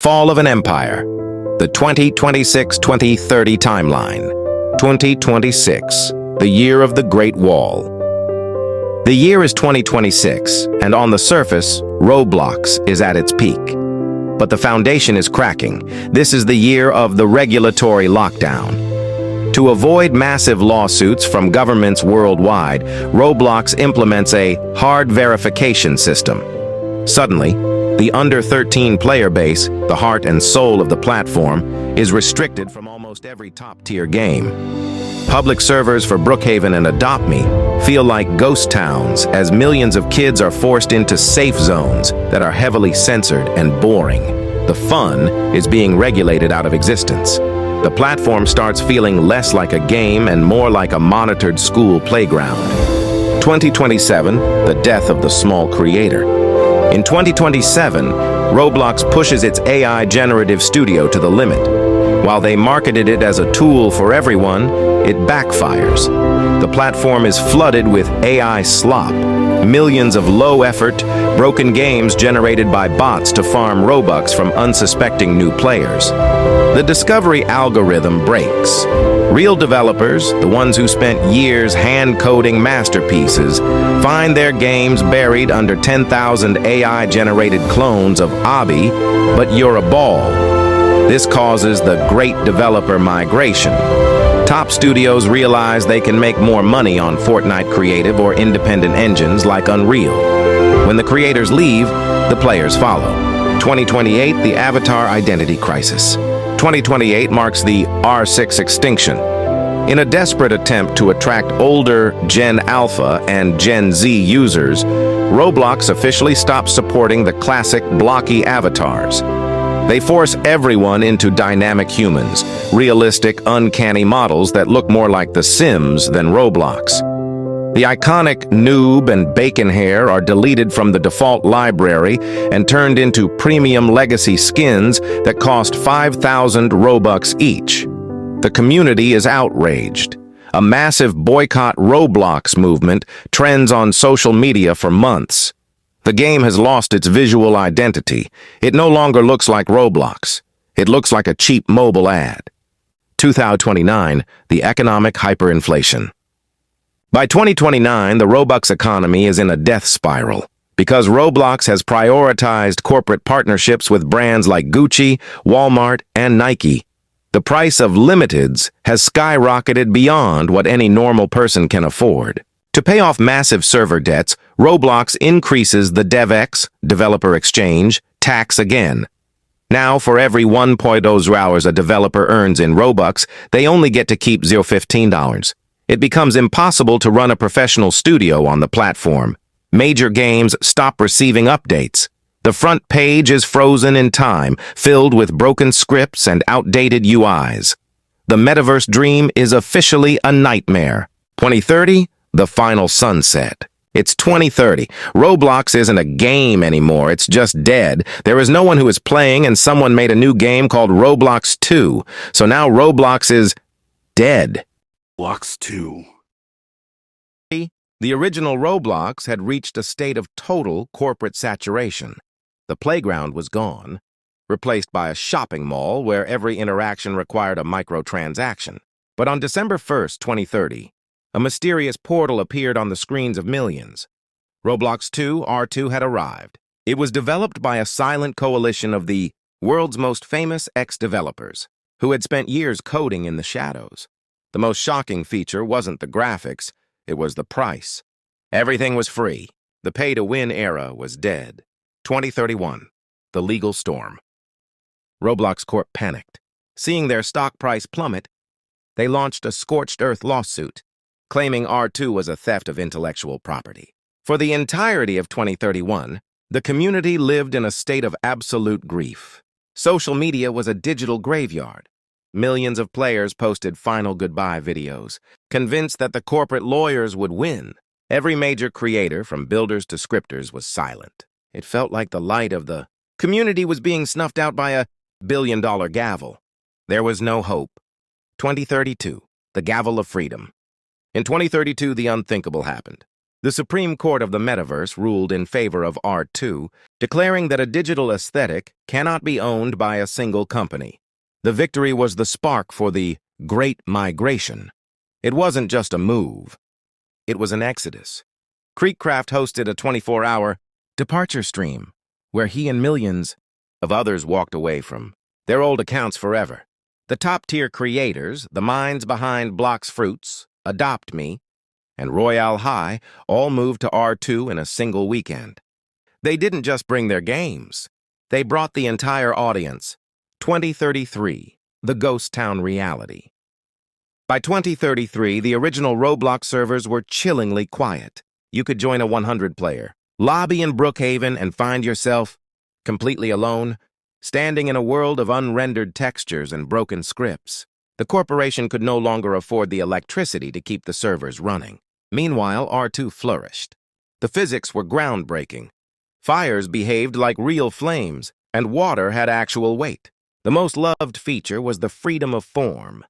Fall of an Empire. The 2026-2030 timeline. 2026, the year of the Great Wall. The year is 2026, and on the surface, Roblox is at its peak. But the foundation is cracking. This is the year of the regulatory lockdown. To avoid massive lawsuits from governments worldwide, Roblox implements a hard verification system. Suddenly, the under-13 player base, the heart and soul of the platform, is restricted from almost every top-tier game. Public servers for Brookhaven and Adopt Me feel like ghost towns as millions of kids are forced into safe zones that are heavily censored and boring. The fun is being regulated out of existence. The platform starts feeling less like a game and more like a monitored school playground. 2027, the death of the small creator. In 2027, Roblox pushes its AI generative studio to the limit. While they marketed it as a tool for everyone, it backfires. The platform is flooded with AI slop, millions of low-effort, broken games generated by bots to farm Robux from unsuspecting new players. The discovery algorithm breaks. Real developers, the ones who spent years hand-coding masterpieces, find their games buried under 10,000 AI-generated clones of Obby, but you're a ball. This causes the great developer migration. Top studios realize they can make more money on Fortnite creative or independent engines like Unreal. When the creators leave, the players follow. 2028, the Avatar Identity Crisis. 2028 marks the R6 extinction. In a desperate attempt to attract older Gen Alpha and Gen Z users, Roblox officially stops supporting the classic blocky avatars. They force everyone into dynamic humans, realistic, uncanny models that look more like The Sims than Roblox. The iconic noob and bacon hair are deleted from the default library and turned into premium legacy skins that cost 5,000 Robux each. The community is outraged. A massive boycott Roblox movement trends on social media for months. The game has lost its visual identity. It no longer looks like Roblox. It looks like a cheap mobile ad. 2029, the economic hyperinflation. By 2029, the Robux economy is in a death spiral because Roblox has prioritized corporate partnerships with brands like Gucci, Walmart, and Nike. The price of limiteds has skyrocketed beyond what any normal person can afford. To pay off massive server debts, Roblox increases the DevEx, developer exchange, tax again. Now, for every 1.0 hours a developer earns in Robux, they only get to keep $0.15. It becomes impossible to run a professional studio on the platform. Major games stop receiving updates. The front page is frozen in time, filled with broken scripts and outdated UIs. The metaverse dream is officially a nightmare. 2030? The final sunset. It's 2030. Roblox isn't a game anymore, it's just dead. There is no one who is playing, and someone made a new game called Roblox 2. So now Roblox is dead. Roblox 2. The original Roblox had reached a state of total corporate saturation. The playground was gone, replaced by a shopping mall where every interaction required a microtransaction. But on December 1st, 2030, a mysterious portal appeared on the screens of millions. Roblox 2, R2, had arrived. It was developed by a silent coalition of the world's most famous ex-developers, who had spent years coding in the shadows. The most shocking feature wasn't the graphics, it was the price. Everything was free. The pay-to-win era was dead. 2031, the legal storm. Roblox Corp panicked. Seeing their stock price plummet, they launched a scorched earth lawsuit, claiming R2 was a theft of intellectual property. For the entirety of 2031, the community lived in a state of absolute grief. Social media was a digital graveyard. Millions of players posted final goodbye videos, convinced that the corporate lawyers would win. Every major creator, from builders to scripters, was silent. It felt like the light of the community was being snuffed out by a billion-dollar gavel. There was no hope. 2032, the gavel of freedom. In 2032, the unthinkable happened. The Supreme Court of the Metaverse ruled in favor of R2, declaring that a digital aesthetic cannot be owned by a single company. The victory was the spark for the Great Migration. It wasn't just a move. It was an exodus. Creekcraft hosted a 24-hour departure stream, where he and millions of others walked away from their old accounts forever. The top-tier creators, the minds behind Blox Fruits, Adopt Me, and Royale High all moved to R2 in a single weekend. They didn't just bring their games. They brought the entire audience. 2033, the Ghost Town reality. By 2033, the original Roblox servers were chillingly quiet. You could join a 100-player, lobby in Brookhaven, and find yourself completely alone, standing in a world of unrendered textures and broken scripts. The corporation could no longer afford the electricity to keep the servers running. Meanwhile, R2 flourished. The physics were groundbreaking. Fires behaved like real flames, and water had actual weight. The most loved feature was the freedom of form.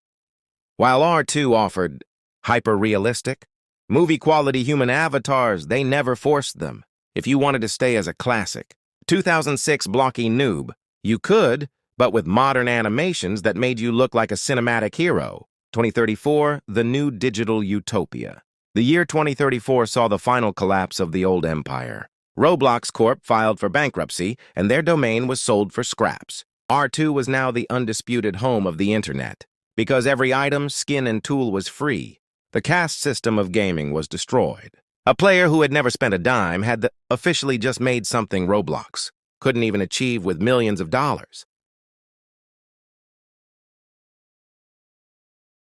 While R2 offered hyper-realistic, movie-quality human avatars, they never forced them. If you wanted to stay as a classic 2006 blocky noob, you could, but with modern animations that made you look like a cinematic hero. 2034, the new digital utopia. The year 2034 saw the final collapse of the old empire. Roblox Corp filed for bankruptcy, and their domain was sold for scraps. R2 was now the undisputed home of the internet. Because every item, skin, and tool was free, the caste system of gaming was destroyed. A player who had never spent a dime had officially just made something Roblox couldn't even achieve with millions of dollars.